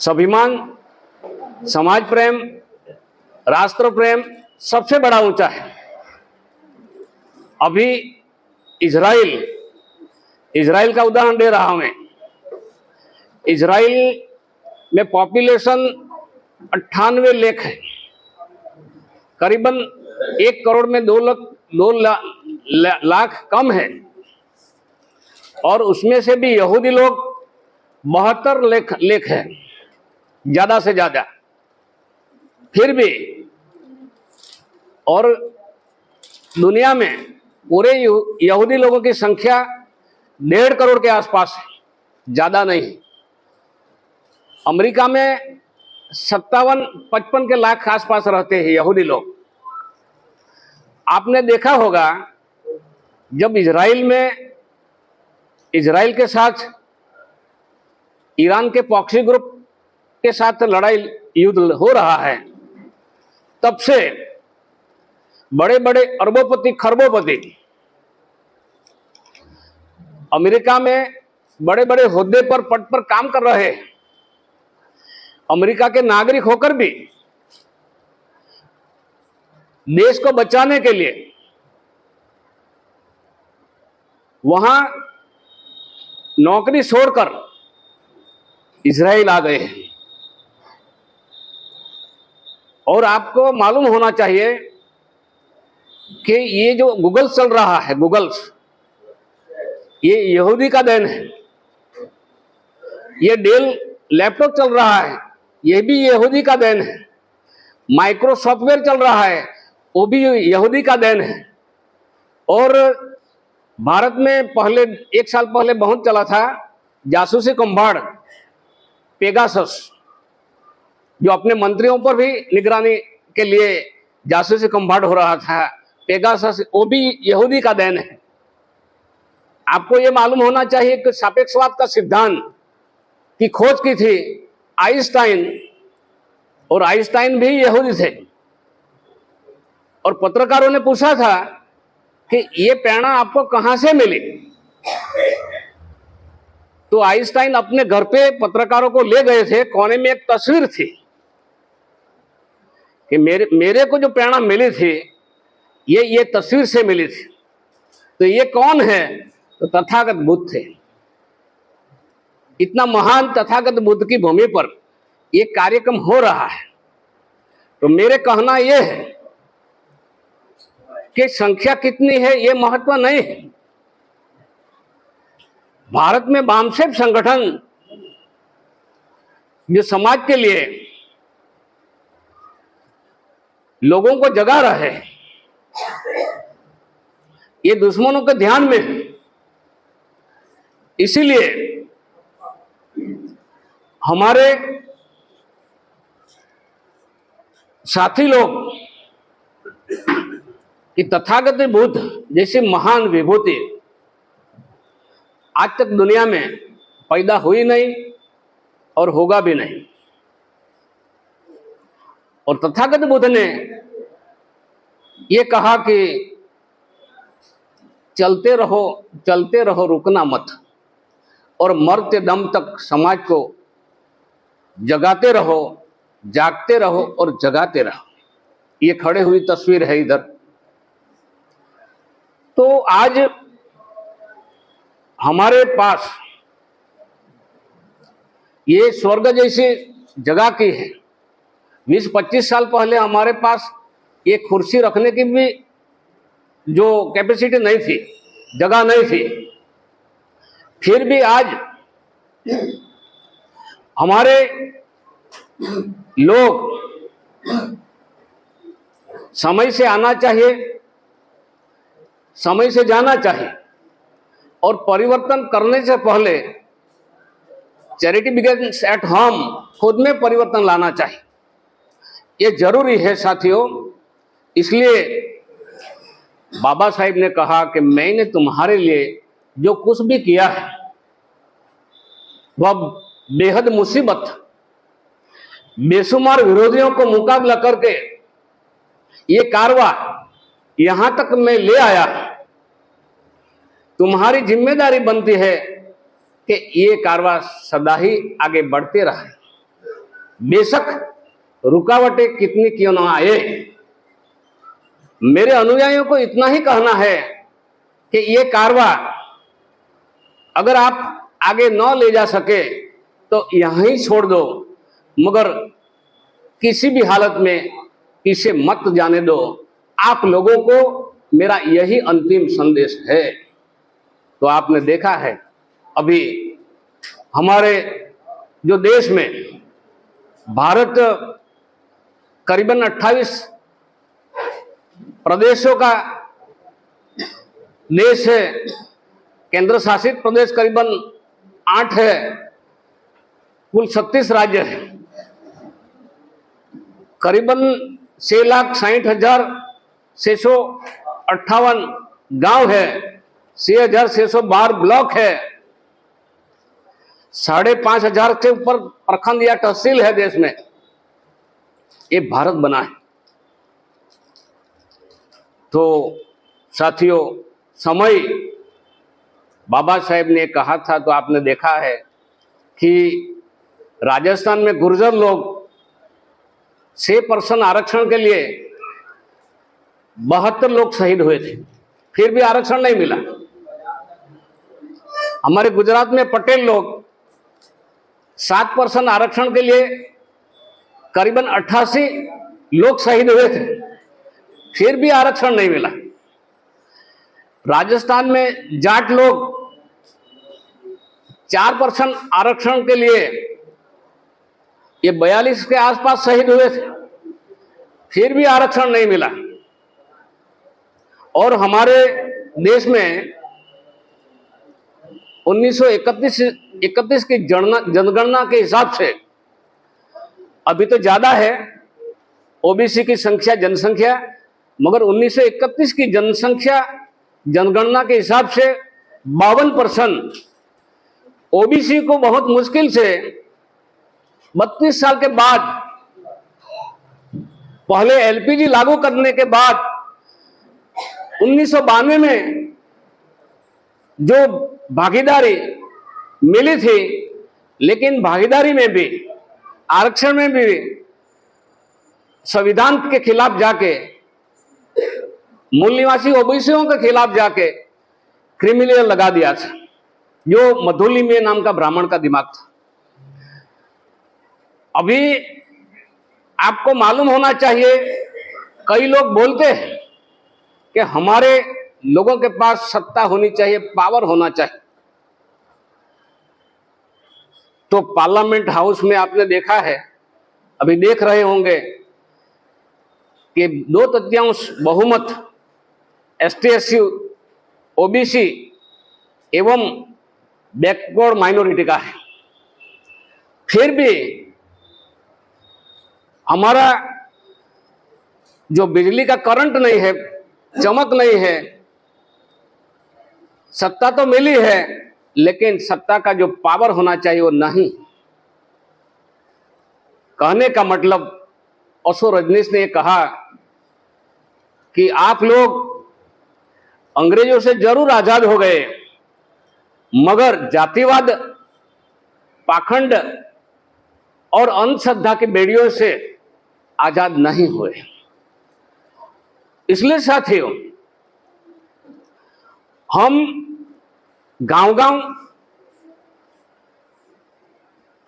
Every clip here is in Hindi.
स्वाभिमान, समाज प्रेम, राष्ट्र प्रेम सबसे बड़ा ऊंचा है। अभी इजराइल का उदाहरण दे रहा हूं मैं। इजराइल में पॉपुलेशन 98 लाख है, करीबन 1 करोड़ में 2 लाख कम है, और उसमें से भी यहूदी लोग 72 लाख है, ज्यादा से ज्यादा। फिर भी और दुनिया में पूरे यहूदी लोगों की संख्या 1.5 करोड़ के आसपास है, ज्यादा नहीं। अमेरिका में 57-55 के लाख के आसपास रहते हैं यहूदी लोग। आपने देखा होगा जब इजराइल के साथ ईरान के प्रॉक्सी ग्रुप के साथ युद्ध हो रहा है, तब से बड़े बड़े अरबोपति खरबोपति अमेरिका में बड़े बड़े ओहदे पर, पद पर काम कर रहे हैं। अमेरिका के नागरिक होकर भी देश को बचाने के लिए वहां नौकरी छोड़कर इजराइल आ गए हैं। और आपको मालूम होना चाहिए कि ये जो गूगल चल रहा है, ये यहूदी का देन है। ये डेल लैपटॉप चल रहा है, ये भी यहूदी का देन है। माइक्रो सॉफ्टवेयर चल रहा है, वो भी यहूदी का देन है। और भारत में पहले 1 साल पहले बहुत चला था जासूसी कुंभाड़ पेगासस, जो अपने मंत्रियों पर भी निगरानी के लिए जासूसी कुंभाड़ हो रहा था। पेगासस वो भी यहूदी का देन है। आपको ये मालूम होना चाहिए कि सापेक्षवाद का सिद्धांत की खोज की थी आइंस्टाइन, और आइंस्टाइन भी यहूदी थे। और पत्रकारों ने पूछा था कि ये प्रेरणा आपको कहां से मिली, तो आइंस्टाइन अपने घर पे पत्रकारों को ले गए थे। कोने में एक तस्वीर थी कि मेरे को जो प्रेरणा मिली थी ये तस्वीर से मिली थी। तो ये कौन है? तो तथागत बुद्ध थे। इतना महान तथागत बुद्ध की भूमि पर ये कार्यक्रम हो रहा है। तो मेरे कहना यह है कि संख्या कितनी है ये महत्व नहीं है। भारत में वामसेफ संगठन जो समाज के लिए लोगों को जगा रहे हैं, ये दुश्मनों के ध्यान में है। इसीलिए हमारे साथी लोग कि तथागत बुद्ध जैसी महान विभूति आज तक दुनिया में पैदा हुई नहीं और होगा भी नहीं। और तथागत बुद्ध ने ये कहा कि चलते रहो रुकना मत, और मरते दम तक समाज को जगाते रहो, जागते रहो और जगाते रहो। ये खड़े हुई तस्वीर है इधर। तो आज हमारे पास ये स्वर्ग जैसी जगह की है। 20-25 साल पहले हमारे पास ये कुर्सी रखने की भी जो कैपेसिटी नहीं थी, जगह नहीं थी। फिर भी आज हमारे लोग समय से आना चाहिए, समय से जाना चाहिए, और परिवर्तन करने से पहले चैरिटी बिगिंस एट होम, खुद में परिवर्तन लाना चाहिए। ये जरूरी है साथियों। इसलिए बाबा साहिब ने कहा कि मैंने तुम्हारे लिए जो कुछ भी किया है वह बेहद मुसीबत, बेशुमार विरोधियों को मुकाबला करके ये कारवा यहां तक मैं ले आया। तुम्हारी जिम्मेदारी बनती है कि ये कारवा सदा ही आगे बढ़ते रहे। बेशक रुकावटें कितनी क्यों ना आए, मेरे अनुयायियों को इतना ही कहना है कि ये कारवां अगर आप आगे न ले जा सके तो यहीं छोड़ दो, मगर किसी भी हालत में पीछे मत जाने दो। आप लोगों को मेरा यही अंतिम संदेश है। तो आपने देखा है अभी हमारे जो देश में भारत करीबन 28 प्रदेशों का देश है, केंद्र शासित प्रदेश करीबन 8 है, कुल 36 राज्य है, करीबन 6,60,658 गांव है, 6,612 ब्लॉक है, 5,500 के ऊपर प्रखंड या तहसील है देश में। ये भारत बना है। तो साथियों, समय बाबा साहेब ने कहा था, तो आपने देखा है कि राजस्थान में गुर्जर लोग 6% आरक्षण के लिए 72 लोग शहीद हुए थे, फिर भी आरक्षण नहीं मिला। हमारे गुजरात में पटेल लोग 7% आरक्षण के लिए करीबन 88 लोग शहीद हुए थे, फिर भी आरक्षण नहीं मिला। राजस्थान में जाट लोग 4% आरक्षण के लिए ये 42 के आसपास शहीद हुए थे, फिर भी आरक्षण नहीं मिला। और हमारे देश में 1931 की जनगणना के हिसाब से अभी तो ज्यादा है ओबीसी की संख्या, जनसंख्या, मगर 1931 की जनगणना के हिसाब से 52% ओबीसी को बहुत मुश्किल से 32 साल के बाद, पहले एलपीजी लागू करने के बाद 1992 में जो भागीदारी मिली थी, लेकिन भागीदारी में भी, आरक्षण में भी संविधान के खिलाफ जाके, मूल निवासी ओबीसियों के खिलाफ जाके क्रिमिनल लगा दिया था, जो मधुली में नाम का ब्राह्मण का दिमाग था। अभी आपको मालूम होना चाहिए, कई लोग बोलते हैं कि हमारे लोगों के पास सत्ता होनी चाहिए, पावर होना चाहिए। तो पार्लियामेंट हाउस में आपने देखा है, अभी देख रहे होंगे कि 2/3 बहुमत एसटी, एससी, ओबीसी एवं बैकवर्ड माइनॉरिटी का है। फिर भी हमारा जो बिजली का करंट नहीं है, चमक नहीं है, सत्ता तो मिली है, लेकिन सत्ता का जो पावर होना चाहिए वो नहीं। कहने का मतलब, ओशो रजनीश ने कहा कि आप लोग अंग्रेजों से जरूर आजाद हो गए, मगर जातिवाद, पाखंड और अंधश्रद्धा की बेड़ियों से आजाद नहीं हुए। इसलिए साथियों, हम गांव-गांव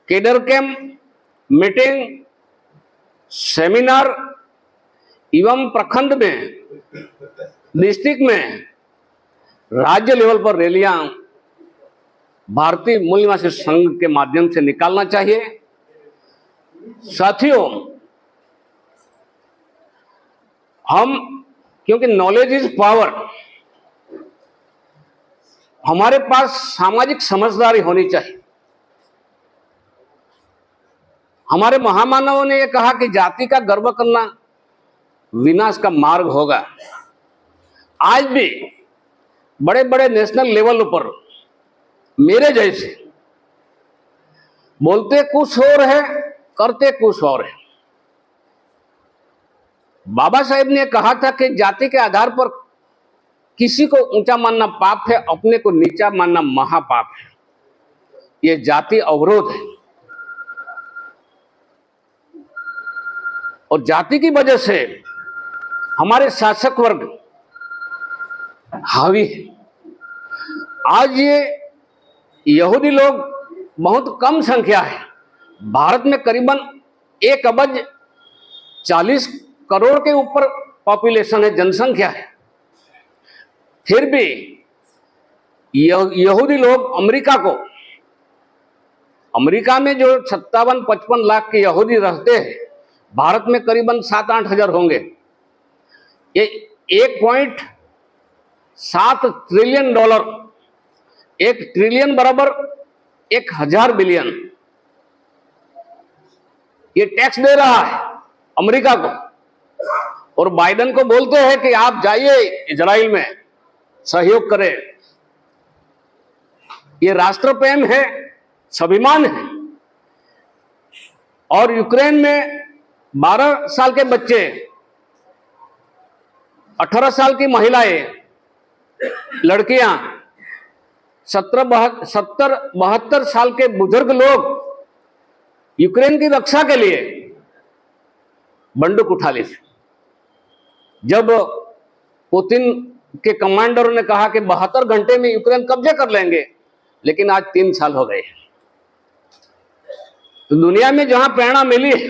केडर कैंप, मीटिंग, सेमिनार एवं प्रखंड में, डिस्ट्रिक्ट में, राज्य लेवल पर रैलियां भारतीय मूल निवासी संघ के माध्यम से निकालना चाहिए। साथियों, हम, क्योंकि नॉलेज इज पावर, हमारे पास सामाजिक समझदारी होनी चाहिए। हमारे महामानवों ने यह कहा कि जाति का गर्व करना विनाश का मार्ग होगा। आज भी बड़े बड़े नेशनल लेवल पर मेरे जैसे बोलते कुछ और है, करते कुछ और है। बाबा साहेब ने कहा था कि जाति के आधार पर किसी को ऊंचा मानना पाप है, अपने को नीचा मानना महापाप है। यह जाति अवरोध है। और जाति की वजह से हमारे शासक वर्ग हावी है। आज ये यहूदी लोग बहुत कम संख्या है। भारत में करीबन 1 अरब 40 करोड़ के ऊपर पॉपुलेशन है, जनसंख्या है। फिर भी यहूदी लोग अमेरिका में जो 57-55 लाख के यहूदी रहते हैं, भारत में करीबन 7-8 हजार होंगे। ये 1.7 ट्रिलियन डॉलर, 1 ट्रिलियन बराबर 1000 बिलियन, ये टैक्स दे रहा है अमेरिका को। और बाइडेन को बोलते हैं कि आप जाइए इजराइल में सहयोग करें। ये राष्ट्र प्रेम है, स्वाभिमान है। और यूक्रेन में 12 साल के बच्चे, 18 साल की महिलाएं, लड़कियां, 70-72 साल के बुजुर्ग लोग यूक्रेन की रक्षा के लिए बंदूक उठा ली थी। जब पुतिन के कमांडरों ने कहा कि 72 घंटे में यूक्रेन कब्जे कर लेंगे, लेकिन आज 3 साल हो गए। तो दुनिया में जहां प्रेरणा मिली है,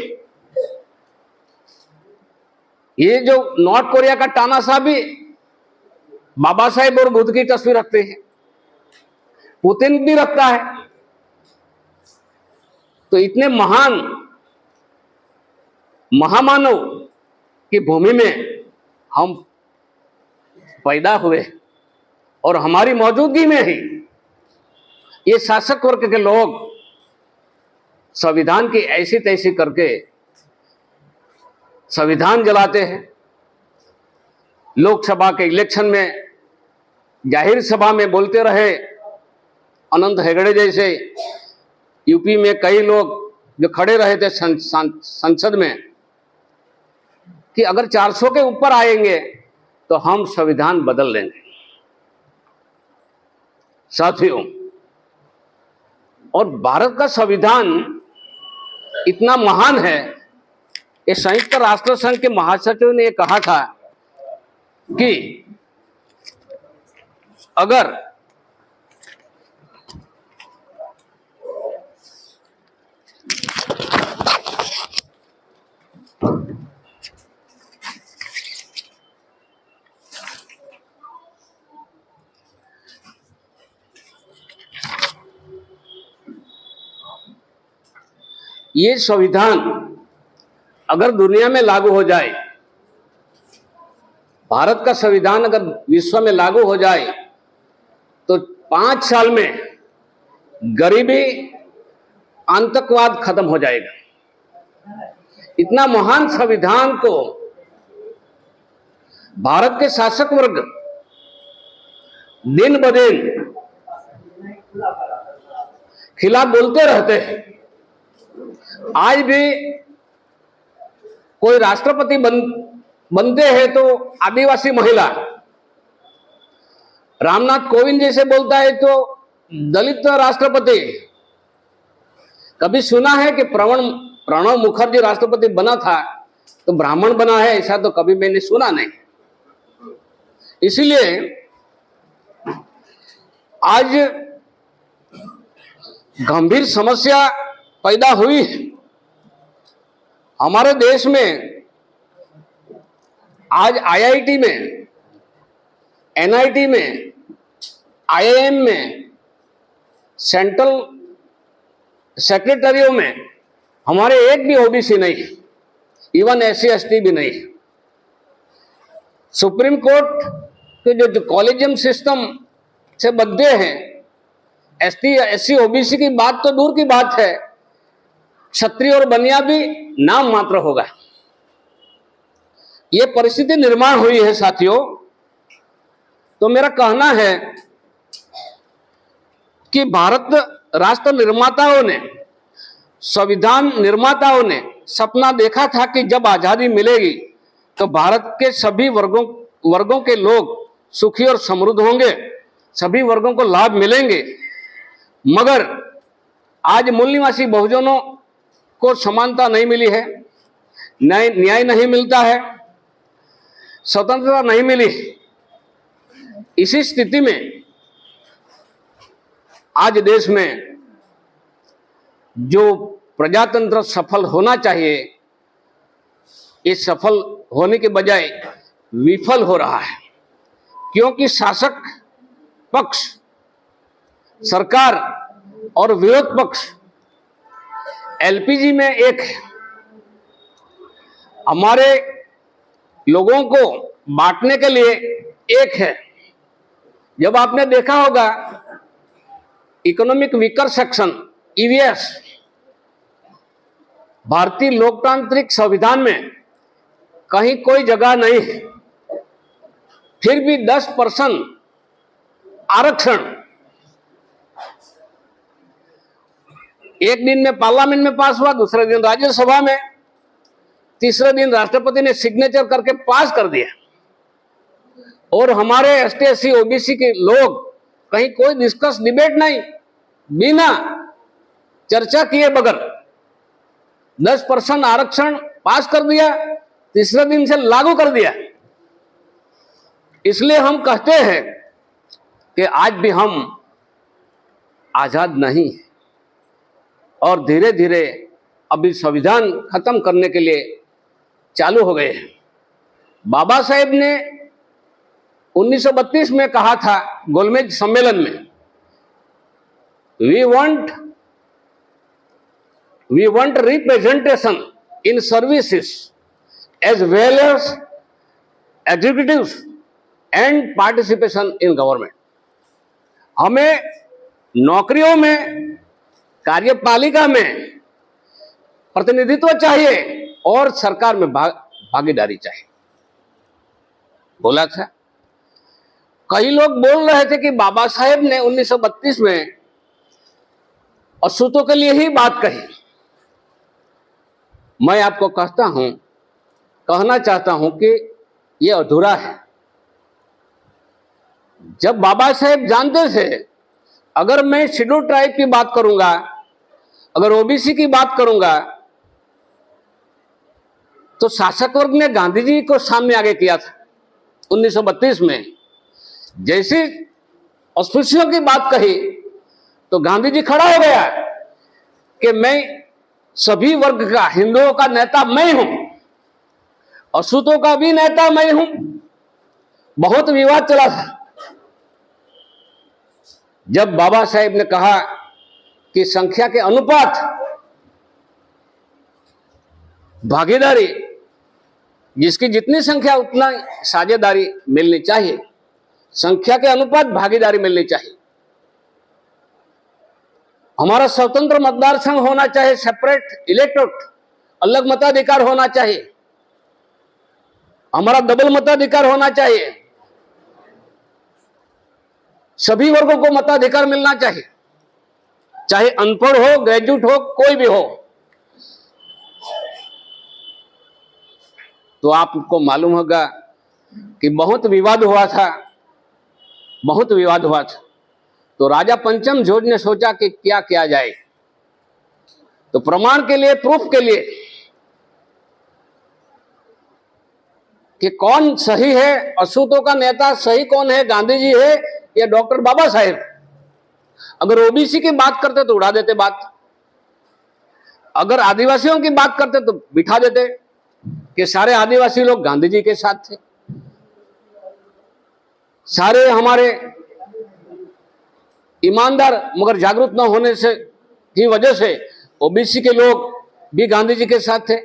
ये जो नॉर्थ कोरिया का तानाशाह भी बाबा साहेब और बुद्ध की तस्वीर रखते हैं, पुतिन भी रखता है। तो इतने महान महामानव की भूमि में हम पैदा हुए और हमारी मौजूदगी में ही ये शासक वर्ग के लोग संविधान की ऐसी तैसी करके संविधान जलाते हैं। लोकसभा के इलेक्शन में जाहिर सभा में बोलते रहे अनंत हेगड़े जैसे। यूपी में कई लोग जो खड़े रहे थे संसद में कि अगर 400 के ऊपर आएंगे तो हम संविधान बदल लेंगे। साथियों, और भारत का संविधान इतना महान है, ये संयुक्त राष्ट्र संघ के महासचिव ने कहा था कि अगर ये संविधान अगर दुनिया में लागू हो जाए, भारत का संविधान अगर विश्व में लागू हो जाए, तो 5 साल में गरीबी, आतंकवाद खत्म हो जाएगा। इतना महान संविधान को भारत के शासक वर्ग दिन ब दिन खिलाफ बोलते रहते हैं। आज भी कोई राष्ट्रपति बनते हैं तो आदिवासी महिला, रामनाथ कोविंद जैसे बोलता है तो दलित राष्ट्रपति। कभी सुना है कि प्रणब मुखर्जी राष्ट्रपति बना था तो ब्राह्मण बना है? ऐसा तो कभी मैंने सुना नहीं। इसलिए आज गंभीर समस्या पैदा हुई है हमारे देश में। आज आईआईटी में, एनआईटी में, आईआईएम में, सेंट्रल सेक्रेटरियों में हमारे एक भी ओबीसी नहीं है, इवन एससी एसटी भी नहीं है। सुप्रीम कोर्ट के जो कॉलेजियम सिस्टम से बंधे हैं, एसटी एससी ओबीसी की बात तो दूर की बात है, क्षत्रिय और बनिया भी नाम मात्र होगा। ये परिस्थिति निर्माण हुई है साथियों। तो मेरा कहना है कि भारत राष्ट्र निर्माताओं ने, संविधान निर्माताओं ने सपना देखा था कि जब आजादी मिलेगी तो भारत के सभी वर्गों के लोग सुखी और समृद्ध होंगे, सभी वर्गों को लाभ मिलेंगे। मगर आज मूल निवासी बहुजनों को समानता नहीं मिली है। न्याय नहीं मिलता है, स्वतंत्रता नहीं मिली। इसी स्थिति में आज देश में जो प्रजातंत्र सफल होना चाहिए, ये सफल होने के बजाय विफल हो रहा है, क्योंकि शासक पक्ष, सरकार और विरोध पक्ष एलपीजी में एक है। हमारे लोगों को बांटने के लिए एक है। जब आपने देखा होगा इकोनॉमिक वीकर सेक्शन ईवीएस, भारतीय लोकतांत्रिक संविधान में कहीं कोई जगह नहीं है, फिर भी 10% आरक्षण एक दिन में पार्लियामेंट में पास हुआ, दूसरे दिन राज्यसभा में, तीसरे दिन राष्ट्रपति ने सिग्नेचर करके पास कर दिया। और हमारे एसटी एससी ओबीसी के लोग कहीं कोई डिस्कस डिबेट नहीं, बिना चर्चा किए बगैर 10% आरक्षण पास कर दिया, तीसरे दिन से लागू कर दिया। इसलिए हम कहते हैं कि आज भी हम आजाद नहीं हैं और धीरे धीरे अभी संविधान खत्म करने के लिए चालू हो गए हैं। बाबा साहेब ने 1932 में कहा था गोलमेज सम्मेलन में, we want representation in services as well as executives and participation in government. हमें नौकरियों में, कार्यपालिका में प्रतिनिधित्व चाहिए और सरकार में भागीदारी चाहिए, बोला था। कई लोग बोल रहे थे कि बाबा साहेब ने 1932 में अछूतों के लिए ही बात कही। मैं आपको कहना चाहता हूं कि यह अधूरा है। जब बाबा साहेब जानते थे अगर मैं शेड्यूल ट्राइब की बात करूंगा, अगर ओबीसी की बात करूंगा, तो शासक वर्ग ने गांधी जी को सामने आगे किया था 1932 में। जैसे अस्पृश्यों की बात कही तो गांधी जी खड़ा हो गया कि मैं सभी वर्ग का, हिंदुओं का नेता मैं हूं, अछूतों का भी नेता मैं हूं। बहुत विवाद चला था जब बाबा साहेब ने कहा कि संख्या के अनुपात भागीदारी, जिसकी जितनी संख्या उतना साझेदारी मिलनी चाहिए, संख्या के अनुपात भागीदारी मिलनी चाहिए। हमारा स्वतंत्र मतदार संघ होना चाहिए, सेपरेट इलेक्टोरेट, अलग मताधिकार होना चाहिए। हमारा डबल मताधिकार होना चाहिए, सभी वर्गों को मताधिकार मिलना चाहिए, चाहे अनपढ़ हो, ग्रेजुएट हो, कोई भी हो। तो आपको मालूम होगा कि बहुत विवाद हुआ था। तो राजा पंचम जोज ने सोचा कि क्या किया जाए। तो प्रमाण के लिए, प्रूफ के लिए कि कौन सही है, अछूतों का नेता सही कौन है, गांधी जी है या डॉक्टर बाबा साहेब। अगर ओबीसी की बात करते तो उड़ा देते बात, अगर आदिवासियों की बात करते तो बिठा देते कि सारे आदिवासी लोग गांधी जी के साथ थे, सारे हमारे ईमानदार मगर जागरूक न होने से की वजह से ओबीसी के लोग भी गांधी जी के साथ थे।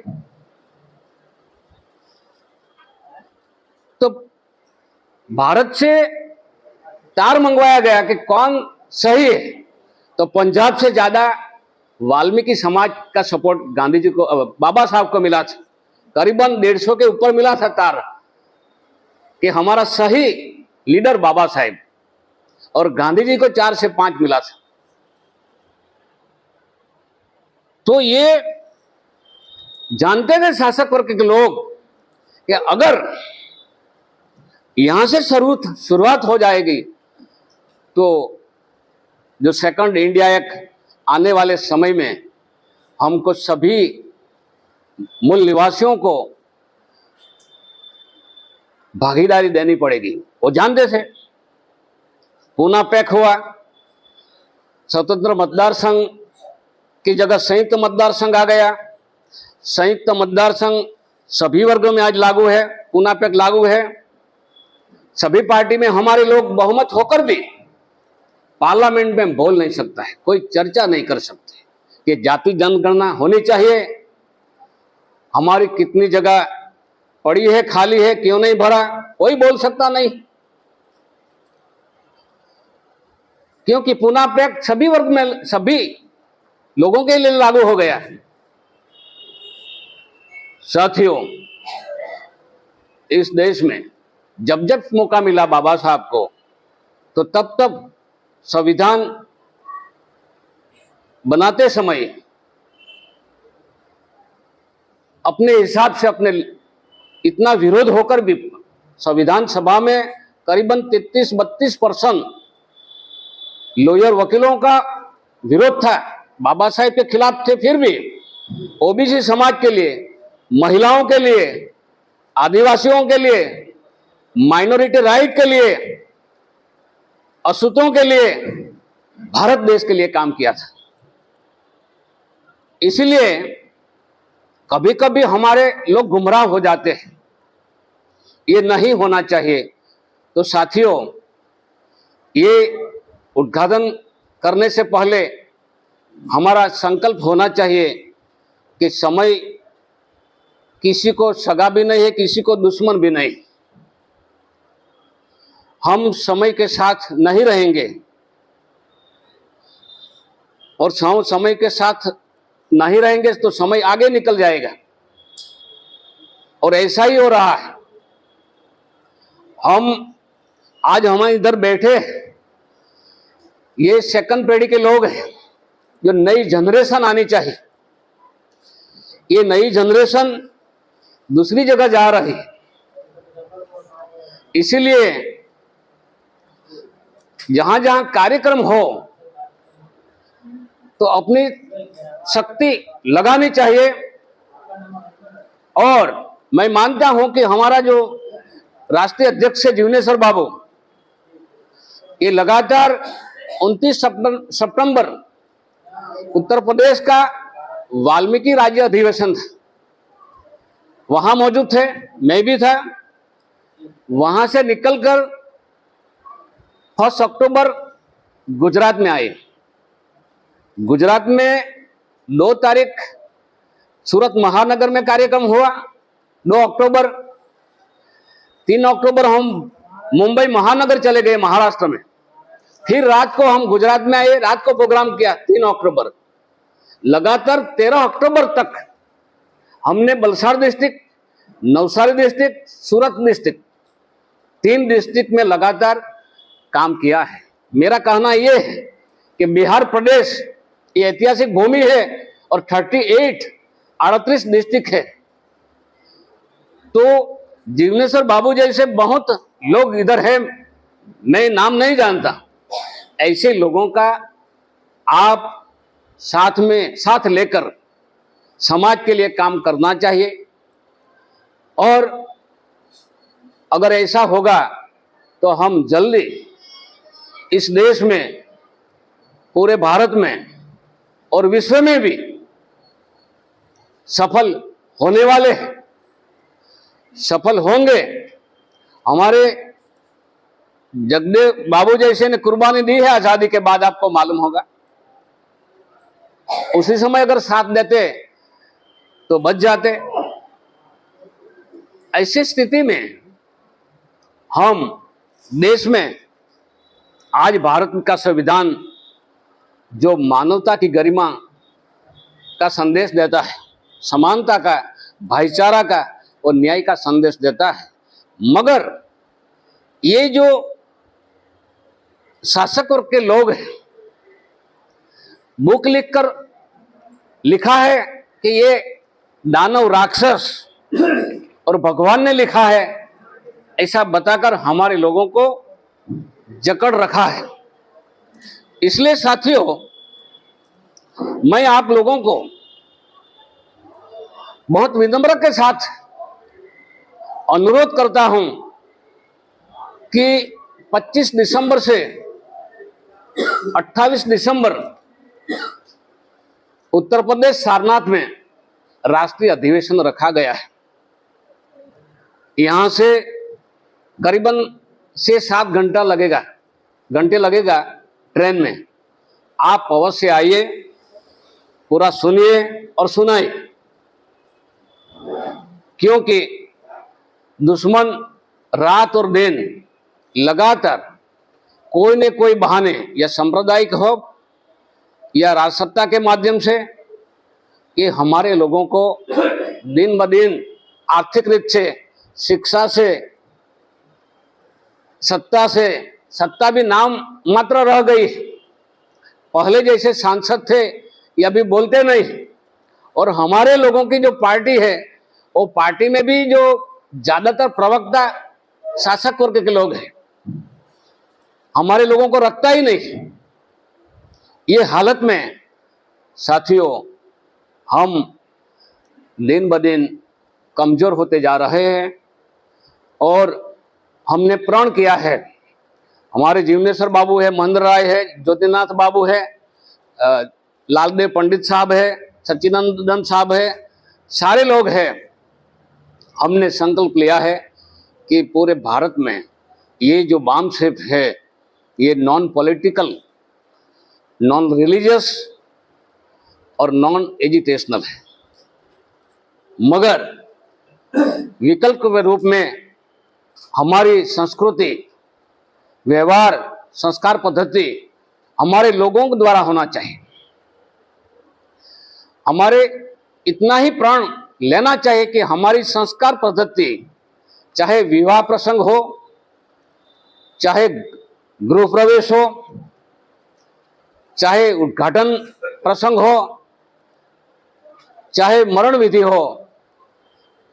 तो भारत से तार मंगवाया गया कि कौन सही है, तो पंजाब से ज्यादा वाल्मीकि समाज का सपोर्ट गांधी जी को, बाबा साहब को मिला था। करीबन 150 के ऊपर मिला था तार कि हमारा सही लीडर बाबा साहेब, और गांधी जी को 4 से 5 मिला था। तो ये जानते थे शासक वर्ग के लोग कि अगर यहां से शुरुआत हो जाएगी तो जो सेकंड इंडिया एक्ट आने वाले समय में हमको सभी मूल निवासियों को भागीदारी देनी पड़ेगी। वो जानते थे। पूना पैक हुआ, स्वतंत्र मतदार संघ की जगह संयुक्त मतदार संघ आ गया। संयुक्त मतदार संघ सभी वर्गों में आज लागू है, पूना पैक लागू है। सभी पार्टी में हमारे लोग बहुमत होकर भी पार्लियामेंट में बोल नहीं सकता है, कोई चर्चा नहीं कर सकते कि जाति जनगणना होनी चाहिए, हमारी कितनी जगह पड़ी है, खाली है, क्यों नहीं भरा, कोई बोल सकता नहीं। क्योंकि पूना पैक सभी वर्ग में, सभी लोगों के लिए लागू हो गया है। साथियों, इस देश में जब जब मौका मिला बाबा साहब को, तो तब तब संविधान बनाते समय अपने हिसाब से, अपने इतना विरोध होकर भी संविधान सभा में करीबन 33-32% लॉयर वकीलों का विरोध था, बाबा साहेब के खिलाफ थे। फिर भी ओबीसी समाज के लिए, महिलाओं के लिए, आदिवासियों के लिए, माइनॉरिटी राइट के लिए, अछूतों के लिए, भारत देश के लिए काम किया था। इसलिए कभी कभी हमारे लोग गुमराह हो जाते हैं, ये नहीं होना चाहिए। तो साथियों, ये उद्घाटन करने से पहले हमारा संकल्प होना चाहिए कि समय किसी को सगा भी नहीं है, किसी को दुश्मन भी नहीं। हम समय के साथ नहीं रहेंगे और समय के साथ नहीं रहेंगे तो समय आगे निकल जाएगा, और ऐसा ही हो रहा है। हम इधर बैठे, ये सेकंड पीढ़ी के लोग हैं, जो नई जनरेशन आनी चाहिए। ये नई जनरेशन दूसरी जगह जा रही है, इसीलिए जहां जहां कार्यक्रम हो तो अपनी शक्ति लगानी चाहिए। और मैं मानता हूं कि हमारा जो राष्ट्रीय अध्यक्ष है जीवनेश्वर बाबू, ये लगातार 29 सितंबर उत्तर प्रदेश का वाल्मीकि राज्य अधिवेशन था, वहां मौजूद थे, मैं भी था। वहां से निकलकर 1 अक्टूबर गुजरात में आए। गुजरात में 2 तारीख सूरत महानगर में कार्यक्रम हुआ, 2 अक्टूबर। 3 अक्टूबर हम मुंबई महानगर चले गए महाराष्ट्र में। फिर रात को हम गुजरात में आए, रात को प्रोग्राम किया 3 अक्टूबर। लगातार 13 अक्टूबर तक हमने वलसाड़ डिस्ट्रिक्ट, नवसारी डिस्ट्रिक्ट, सूरत डिस्ट्रिक्ट, 3 डिस्ट्रिक्ट में लगातार काम किया है। मेरा कहना यह है कि बिहार प्रदेश ये ऐतिहासिक भूमि है और 38 डिस्ट्रिक्ट है। तो जीवनेश्वर बाबू जैसे बहुत लोग इधर हैं, मैं नाम नहीं जानता, ऐसे लोगों का आप साथ लेकर समाज के लिए काम करना चाहिए। और अगर ऐसा होगा तो हम जल्दी इस देश में, पूरे भारत में और विश्व में भी सफल होने वाले हैं, सफल होंगे। हमारे जगदेव बाबू जैसे ने कुर्बानी दी है आजादी के बाद, आपको मालूम होगा। उसी समय अगर साथ देते तो बच जाते। ऐसी स्थिति में हम देश में आज भारत का संविधान जो मानवता की गरिमा का संदेश देता है, समानता का, भाईचारा का और न्याय का संदेश देता है, मगर ये जो शासक वर्ग के लोग हैं, बुक लिखकर लिखा है कि ये दानव राक्षस और भगवान ने लिखा है, ऐसा बताकर हमारे लोगों को जकड़ रखा है। इसलिए साथियों, मैं आप लोगों को बहुत विनम्र के साथ अनुरोध करता हूं कि 25 दिसंबर से 28 दिसंबर उत्तर प्रदेश सारनाथ में राष्ट्रीय अधिवेशन रखा गया है। यहां से करीबन 6-7 घंटे लगेगा ट्रेन में। आप अवश्य आइए, पूरा सुनिए और सुनाइए, क्योंकि दुश्मन रात और दिन लगातार कोई न कोई बहाने, या सांप्रदायिक हो या राजसत्ता के माध्यम से, कि हमारे लोगों को दिन ब दिन आर्थिक रूप से, शिक्षा से, सत्ता भी नाम मात्र रह गई। पहले जैसे सांसद थे ये अभी बोलते नहीं। और हमारे लोगों की जो पार्टी है, वो पार्टी में भी जो ज्यादातर प्रवक्ता शासक वर्ग के लोग हैं, हमारे लोगों को रखता ही नहीं। ये हालत में साथियों, हम दिन ब दिन कमजोर होते जा रहे हैं और हमने प्रण किया है। हमारे जीवनेश्वर बाबू है, महेंद्र राय है, ज्योतिनाथ बाबू है, लालदेव पंडित साहब है, सच्चिदानंद साहब है, सारे लोग हैं। हमने संकल्प लिया है कि पूरे भारत में ये जो वामशिफ्ट है, ये नॉन पॉलिटिकल, नॉन रिलीजियस और नॉन एजुकेशनल है, मगर विकल्प के रूप में हमारी संस्कृति, व्यवहार, संस्कार पद्धति हमारे लोगों के द्वारा होना चाहिए। हमारे इतना ही प्रण लेना चाहिए कि हमारी संस्कार पद्धति, चाहे विवाह प्रसंग हो, चाहे गृह प्रवेश हो, चाहे उद्घाटन प्रसंग हो, चाहे मरण विधि हो,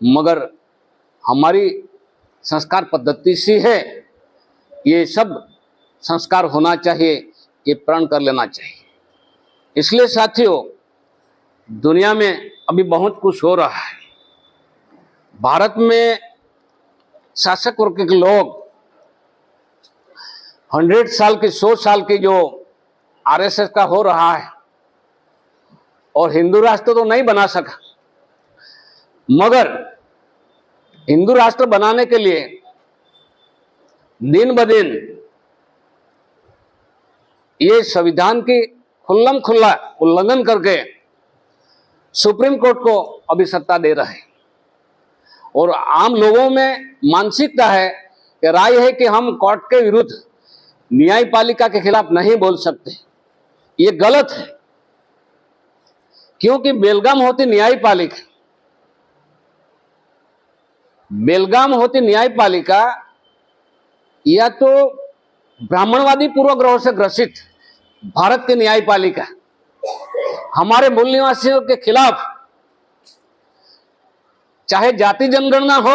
मगर हमारी संस्कार पद्धति सी है, ये सब संस्कार होना चाहिए, ये प्रण कर लेना चाहिए। इसलिए साथियों, दुनिया में अभी बहुत कुछ हो रहा है। भारत में शासक वर्ग के लोग 100 साल की जो आरएसएस का हो रहा है, और हिंदू राष्ट्र तो नहीं बना सका, मगर हिंदू राष्ट्र बनाने के लिए दिन ब दिन ये संविधान की खुल्लम खुल्ला उल्लंघन करके सुप्रीम कोर्ट को अभी सत्ता दे रहे हैं। और आम लोगों में मानसिकता है, राय है कि हम कोर्ट के विरुद्ध, न्यायपालिका के खिलाफ नहीं बोल सकते। ये गलत है, क्योंकि बेलगाम होती न्यायपालिका, बेलगाम होती न्यायपालिका या तो ब्राह्मणवादी पूर्वग्रह से ग्रसित भारत की न्यायपालिका हमारे मूल निवासियों के खिलाफ, चाहे जाति जनगणना हो,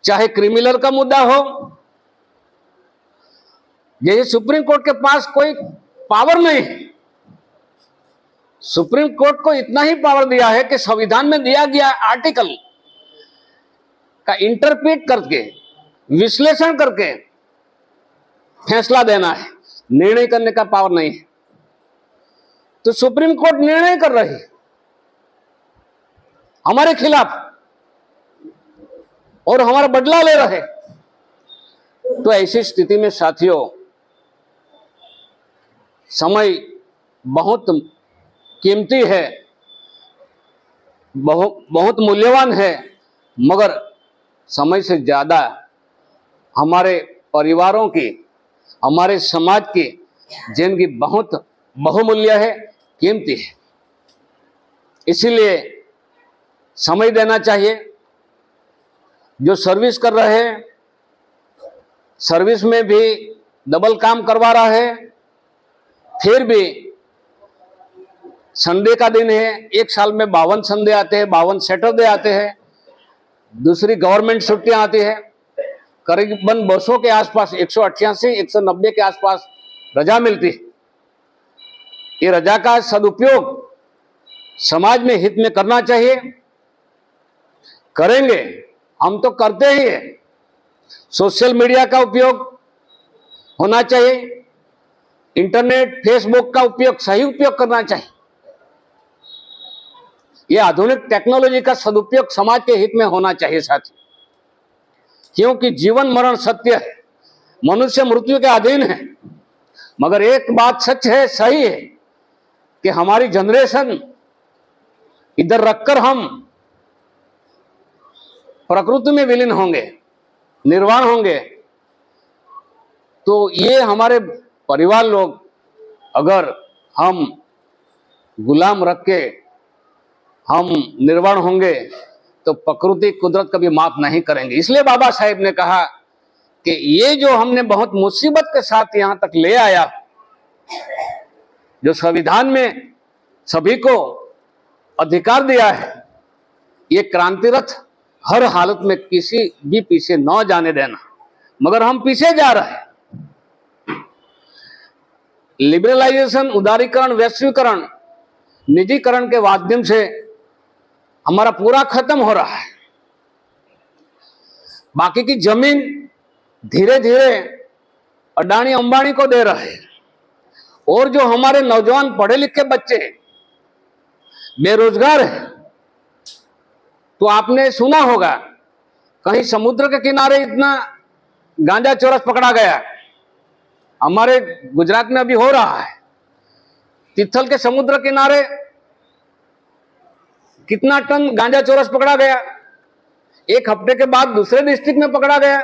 चाहे क्रिमिनल का मुद्दा हो, जैसे सुप्रीम कोर्ट के पास कोई पावर नहीं। सुप्रीम कोर्ट को इतना ही पावर दिया है कि संविधान में दिया गया आर्टिकल का इंटरप्रेट करके, विश्लेषण करके फैसला देना है, निर्णय करने का पावर नहीं है। तो सुप्रीम कोर्ट निर्णय कर रही है हमारे खिलाफ और हमारा बदला ले रहे। तो ऐसी स्थिति में साथियों, समय बहुत कीमती है, बहुत मूल्यवान है, मगर समय से ज्यादा हमारे परिवारों की, हमारे समाज की जिंदगी बहुत बहुमूल्य है, कीमती है। इसीलिए समय देना चाहिए। जो सर्विस कर रहे हैं, सर्विस में भी डबल काम करवा रहा है, फिर भी संडे का दिन है, एक साल में 52 संडे आते हैं, 52 सैटरडे आते हैं, दूसरी गवर्नमेंट छुट्टियां आती है, करीबन 200 के आसपास, 188 190 के आसपास रजा मिलती है। ये रजा का सदुपयोग समाज में हित में करना चाहिए, करेंगे, हम तो करते ही है। सोशल मीडिया का उपयोग होना चाहिए, इंटरनेट फेसबुक का उपयोग सही उपयोग करना चाहिए। यह आधुनिक टेक्नोलॉजी का सदुपयोग समाज के हित में होना चाहिए साथी, क्योंकि जीवन मरण सत्य है, मनुष्य मृत्यु के अधीन है। मगर एक बात सच है, सही है कि हमारी जनरेशन इधर रखकर हम प्रकृति में विलीन होंगे, निर्वाण होंगे। तो ये हमारे परिवार लोग अगर हम गुलाम रख के हम निर्वाण होंगे तो प्रकृति कुदरत कभी माफ नहीं करेंगे। इसलिए बाबा साहेब ने कहा कि ये जो हमने बहुत मुसीबत के साथ यहां तक ले आया, जो संविधान में सभी को अधिकार दिया है, ये क्रांति रथ हर हालत में किसी भी पीछे न जाने देना। मगर हम पीछे जा रहे हैं। लिबरलाइजेशन, उदारीकरण, वैश्वीकरण, निजीकरण के माध्यम से हमारा पूरा खत्म हो रहा है। बाकी की जमीन धीरे धीरे अडानी अंबानी को दे रहे हैं। और जो हमारे नौजवान पढ़े लिखे बच्चे बेरोजगार हैं, तो आपने सुना होगा कहीं समुद्र के किनारे इतना गांजा चोरस पकड़ा गया। हमारे गुजरात में अभी हो रहा है। तिथल के समुद्र किनारे कितना टन गांजा चोरस पकड़ा गया। एक हफ्ते के बाद दूसरे डिस्ट्रिक्ट में पकड़ा गया।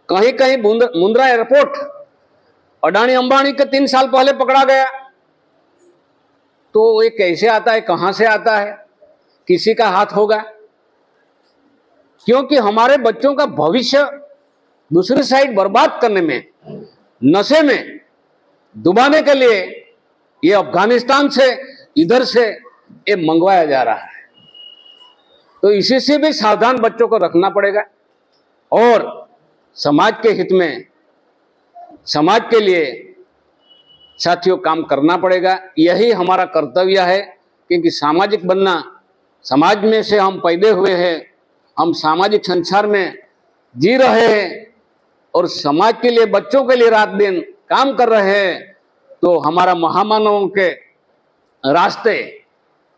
कहीं कहीं मुंद्रा एयरपोर्ट अडानी अंबानी के 3 साल पहले पकड़ा गया। तो ये कैसे आता है, कहां से आता है, किसी का हाथ होगा? क्योंकि हमारे बच्चों का भविष्य दूसरी साइड बर्बाद करने में, नशे में डुबाने के लिए ये अफगानिस्तान से, इधर से ये मंगवाया जा रहा है। तो इसी से भी सावधान बच्चों को रखना पड़ेगा और समाज के हित में, समाज के लिए साथियों काम करना पड़ेगा। यही हमारा कर्तव्य है, क्योंकि सामाजिक बनना, समाज में से हम पैदा हुए हैं, हम सामाजिक संसार में जी रहे हैं और समाज के लिए, बच्चों के लिए रात दिन काम कर रहे हैं। तो हमारा महामानवों के रास्ते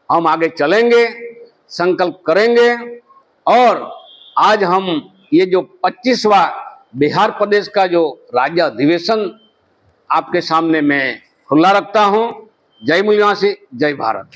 हम आगे चलेंगे, संकल्प करेंगे। और आज हम ये जो 25वां बिहार प्रदेश का जो राज्य अधिवेशन आपके सामने मैं खुला रखता हूं। जय मूल्यवासी, जय भारत।